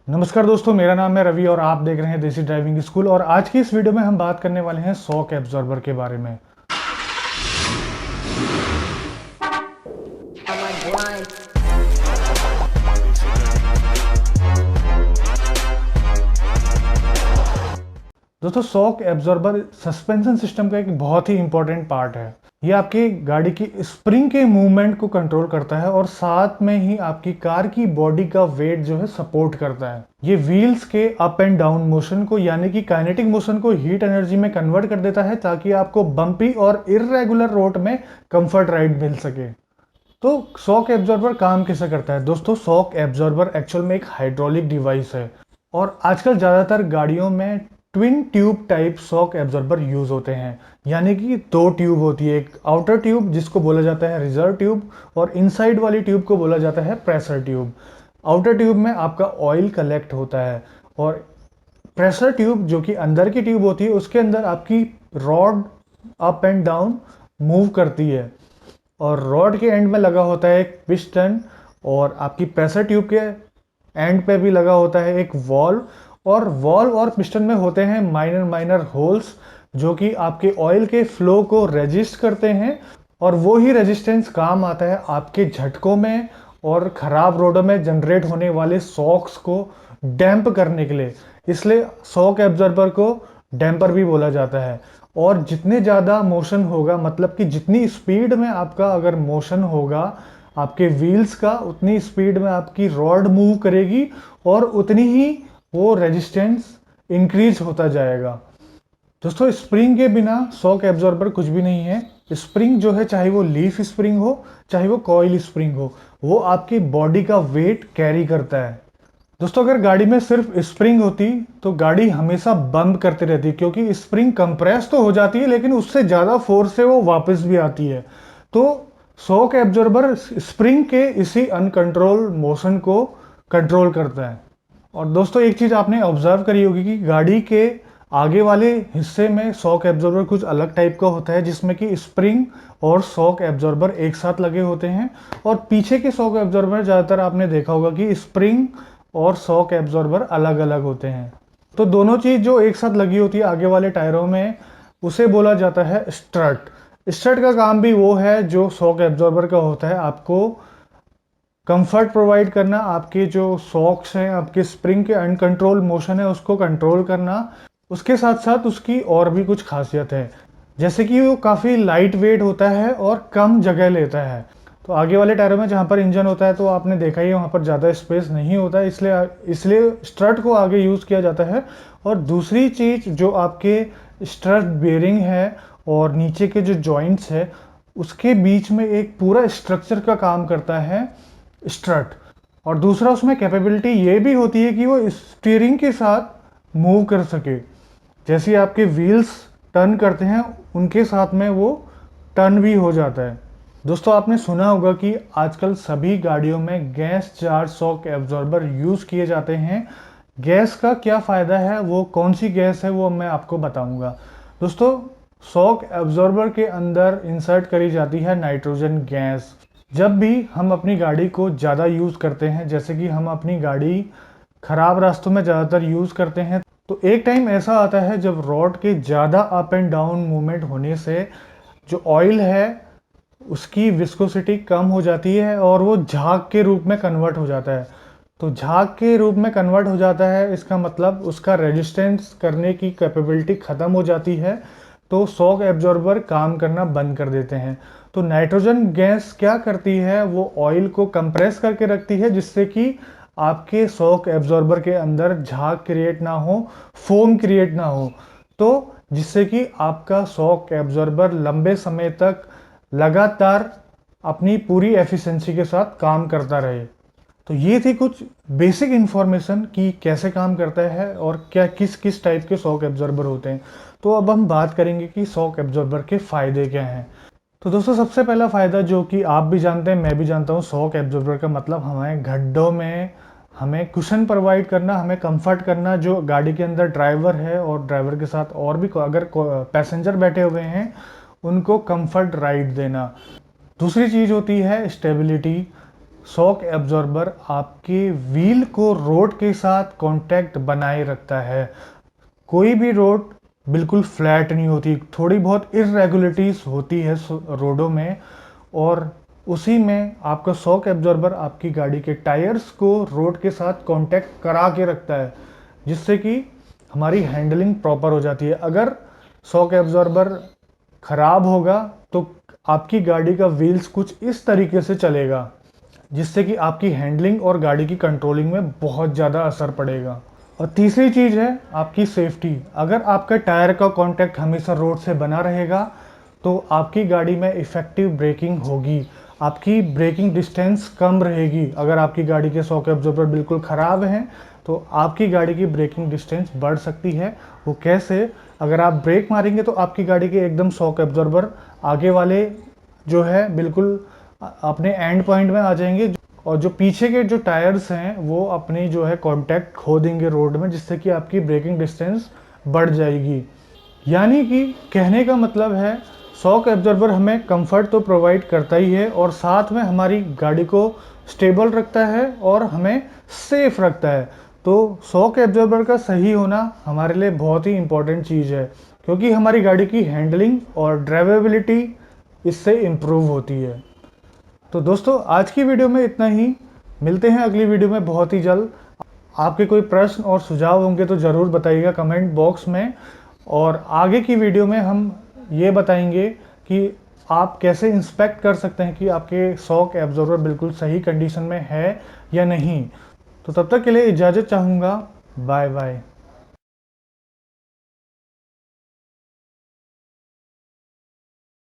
नमस्कार दोस्तों, मेरा नाम है रवि और आप देख रहे हैं देसी ड्राइविंग स्कूल। और आज की इस वीडियो में हम बात करने वाले हैं शॉक एब्जॉर्बर के बारे में। I'm like blind. दोस्तों, शॉक एब्जॉर्बर सस्पेंशन सिस्टम का एक बहुत ही इंपॉर्टेंट पार्ट है। ये आपकी गाड़ी की स्प्रिंग के मूवमेंट को कंट्रोल करता है और साथ में ही आपकी कार की बॉडी का वेट जो है सपोर्ट करता है। ये व्हील्स के अप एंड डाउन मोशन को यानी कि काइनेटिक मोशन को हीट एनर्जी में कन्वर्ट कर देता है ताकि आपको बम्पी और इर्रेगुलर रोड में कंफर्ट राइड मिल सके। तो शॉक एब्जॉर्बर काम कैसे करता है दोस्तों? शॉक एब्जॉर्बर एक्चुअल में एक हाइड्रोलिक डिवाइस है और आजकल ज़्यादातर गाड़ियों में twin tube type shock absorber use होते हैं। यानी कि दो ट्यूब होती है, एक आउटर ट्यूब जिसको बोला जाता है रिजर्व ट्यूब और इनसाइड वाली ट्यूब को बोला जाता है प्रेशर ट्यूब। आउटर ट्यूब में आपका ऑयल कलेक्ट होता है और प्रेशर ट्यूब जो कि अंदर की ट्यूब होती है उसके अंदर आपकी rod up and down move करती है और रॉड के एंड में लगा होता है एक पिस्टन और आपकी प्रेशर ट्यूब के एंड पे भी लगा होता है एक वॉल्व और पिस्टन में होते हैं माइनर माइनर होल्स जो कि आपके ऑयल के फ्लो को रेजिस्ट करते हैं और वो ही रेजिस्टेंस काम आता है आपके झटकों में और ख़राब रोडों में जनरेट होने वाले शॉक्स को डैम्प करने के लिए। इसलिए शॉक एब्जॉर्बर को डैम्पर भी बोला जाता है। और जितने ज़्यादा मोशन होगा, मतलब कि जितनी स्पीड में आपका अगर मोशन होगा आपके व्हील्स का, उतनी स्पीड में आपकी रॉड मूव करेगी और उतनी ही वो रेजिस्टेंस इंक्रीज होता जाएगा। दोस्तों, स्प्रिंग के बिना शॉक एब्जॉर्बर कुछ भी नहीं है। स्प्रिंग जो है, चाहे वो लीफ स्प्रिंग हो चाहे वो कॉइल स्प्रिंग हो, वो आपकी बॉडी का वेट कैरी करता है। दोस्तों, अगर गाड़ी में सिर्फ स्प्रिंग होती तो गाड़ी हमेशा बम्प करती रहती, क्योंकि स्प्रिंग कंप्रेस तो हो जाती है लेकिन उससे ज़्यादा फोर्स से वो वापस भी आती है। तो शॉक एब्जॉर्बर स्प्रिंग के इसी अनकंट्रोल मोशन को कंट्रोल करता है। और दोस्तों, एक चीज़ आपने ऑब्जर्व करी होगी कि गाड़ी के आगे वाले हिस्से में शॉक एब्जॉर्बर कुछ अलग टाइप का होता है, जिसमें कि स्प्रिंग और शॉक एब्जॉर्बर एक साथ लगे होते हैं। और पीछे के शॉक एब्जॉर्बर ज़्यादातर आपने देखा होगा कि स्प्रिंग और शॉक एब्जॉर्बर अलग अलग होते हैं। तो दोनों चीज़ जो एक साथ लगी होती है आगे वाले टायरों में, उसे बोला जाता है स्ट्रट। स्ट्रट का काम भी वो है जो शॉक एब्जॉर्बर का होता है, आपको कंफर्ट प्रोवाइड करना, आपके जो शॉक्स हैं, आपके स्प्रिंग के अनकंट्रोल मोशन है उसको कंट्रोल करना। उसके साथ साथ उसकी और भी कुछ खासियत है, जैसे कि वो काफ़ी लाइट वेट होता है और कम जगह लेता है। तो आगे वाले टायरों में जहाँ पर इंजन होता है तो आपने देखा ही है वहाँ पर ज़्यादा स्पेस नहीं होता है, इसलिए इसलिए स्ट्रट को आगे यूज़ किया जाता है। और दूसरी चीज़ जो आपके स्ट्रट बेयरिंग है और नीचे के जो जॉइंट्स है उसके बीच में एक पूरा स्ट्रक्चर का काम करता है स्ट्रट। और दूसरा, उसमें कैपेबिलिटी ये भी होती है कि वो स्टीयरिंग के साथ मूव कर सके। जैसे आपके व्हील्स टर्न करते हैं उनके साथ में वो टर्न भी हो जाता है। दोस्तों, आपने सुना होगा कि आजकल सभी गाड़ियों में gas charge shock absorber use किए जाते हैं। गैस का क्या फ़ायदा है, वो कौन सी गैस है, वो मैं आपको बताऊंगा। दोस्तों, शॉक एब्जॉर्बर के अंदर इंसर्ट करी जाती है नाइट्रोजन गैस। जब भी हम अपनी गाड़ी को ज़्यादा यूज़ करते हैं, जैसे कि हम अपनी गाड़ी ख़राब रास्तों में ज़्यादातर यूज़ करते हैं, तो एक टाइम ऐसा आता है जब रॉड के ज़्यादा अप एंड डाउन मूवमेंट होने से जो ऑयल है उसकी विस्कोसिटी कम हो जाती है और वो झाग के रूप में कन्वर्ट हो जाता है। तो झाग के रूप में कन्वर्ट हो जाता है, इसका मतलब उसका रेजिस्टेंस करने की कैपेबिलिटी ख़त्म हो जाती है। तो शॉक एब्जॉर्बर काम करना बंद कर देते हैं। तो नाइट्रोजन गैस क्या करती है, वो ऑयल को कंप्रेस करके रखती है जिससे कि आपके शॉक एब्जॉर्बर के अंदर झाग क्रिएट ना हो, फोम क्रिएट ना हो। तो जिससे कि आपका शॉक एब्जॉर्बर लंबे समय तक लगातार अपनी पूरी एफिशिएंसी के साथ काम करता रहे। तो ये थी कुछ बेसिक इन्फॉर्मेशन कि कैसे काम करता है और क्या किस किस टाइप के शॉक एब्जॉर्बर होते हैं। तो अब हम बात करेंगे कि शॉक एब्जॉर्बर के फ़ायदे क्या हैं। तो दोस्तों, सबसे पहला फ़ायदा जो कि आप भी जानते हैं, मैं भी जानता हूँ, शॉक एब्जॉर्बर का मतलब हमें गड्ढों में हमें कुशन प्रोवाइड करना, हमें कंफर्ट करना। जो गाड़ी के अंदर ड्राइवर है और ड्राइवर के साथ और भी अगर पैसेंजर बैठे हुए हैं उनको कंफर्ट राइड देना। दूसरी चीज़ होती है स्टेबिलिटी। शॉक एब्जॉर्बर आपके व्हील को रोड के साथ कांटेक्ट बनाए रखता है। कोई भी रोड बिल्कुल फ्लैट नहीं होती, थोड़ी बहुत इरेगुलरिटीज होती है रोडों में, और उसी में आपका शॉक एब्जॉर्बर आपकी गाड़ी के टायर्स को रोड के साथ कांटेक्ट करा के रखता है, जिससे कि हमारी हैंडलिंग प्रॉपर हो जाती है। अगर शॉक एब्जॉर्बर खराब होगा तो आपकी गाड़ी का व्हील्स कुछ इस तरीके से चलेगा, जिससे कि आपकी हैंडलिंग और गाड़ी की कंट्रोलिंग में बहुत ज़्यादा असर पड़ेगा। और तीसरी चीज़ है आपकी सेफ्टी। अगर आपका टायर का कांटेक्ट हमेशा रोड से बना रहेगा तो आपकी गाड़ी में इफ़ेक्टिव ब्रेकिंग होगी, आपकी ब्रेकिंग डिस्टेंस कम रहेगी। अगर आपकी गाड़ी के शॉक एब्जॉर्बर बिल्कुल ख़राब हैं तो आपकी गाड़ी की ब्रेकिंग डिस्टेंस बढ़ सकती है। वो कैसे? अगर आप ब्रेक मारेंगे तो आपकी गाड़ी के एकदम शॉक एब्जॉर्बर आगे वाले जो है बिल्कुल अपने एंड पॉइंट में आ जाएंगे, और जो पीछे के जो टायर्स हैं वो अपनी जो है कांटेक्ट खो देंगे रोड में, जिससे कि आपकी ब्रेकिंग डिस्टेंस बढ़ जाएगी। यानी कि कहने का मतलब है शॉक एब्जॉर्बर हमें कंफर्ट तो प्रोवाइड करता ही है, और साथ में हमारी गाड़ी को स्टेबल रखता है और हमें सेफ रखता है। तो शॉक एब्जॉर्बर का सही होना हमारे लिए बहुत ही इंपॉर्टेंट चीज़ है, क्योंकि हमारी गाड़ी की हैंडलिंग और ड्राइवेबिलिटी इससे इम्प्रूव होती है। तो दोस्तों आज की वीडियो में इतना ही। मिलते हैं अगली वीडियो में बहुत ही जल्द। आपके कोई प्रश्न और सुझाव होंगे तो ज़रूर बताइएगा कमेंट बॉक्स में, और आगे की वीडियो में हम ये बताएंगे कि आप कैसे इंस्पेक्ट कर सकते हैं कि आपके शॉक एब्जॉर्बर बिल्कुल सही कंडीशन में है या नहीं। तो तब तक के लिए इजाज़त चाहूँगा। Bye bye.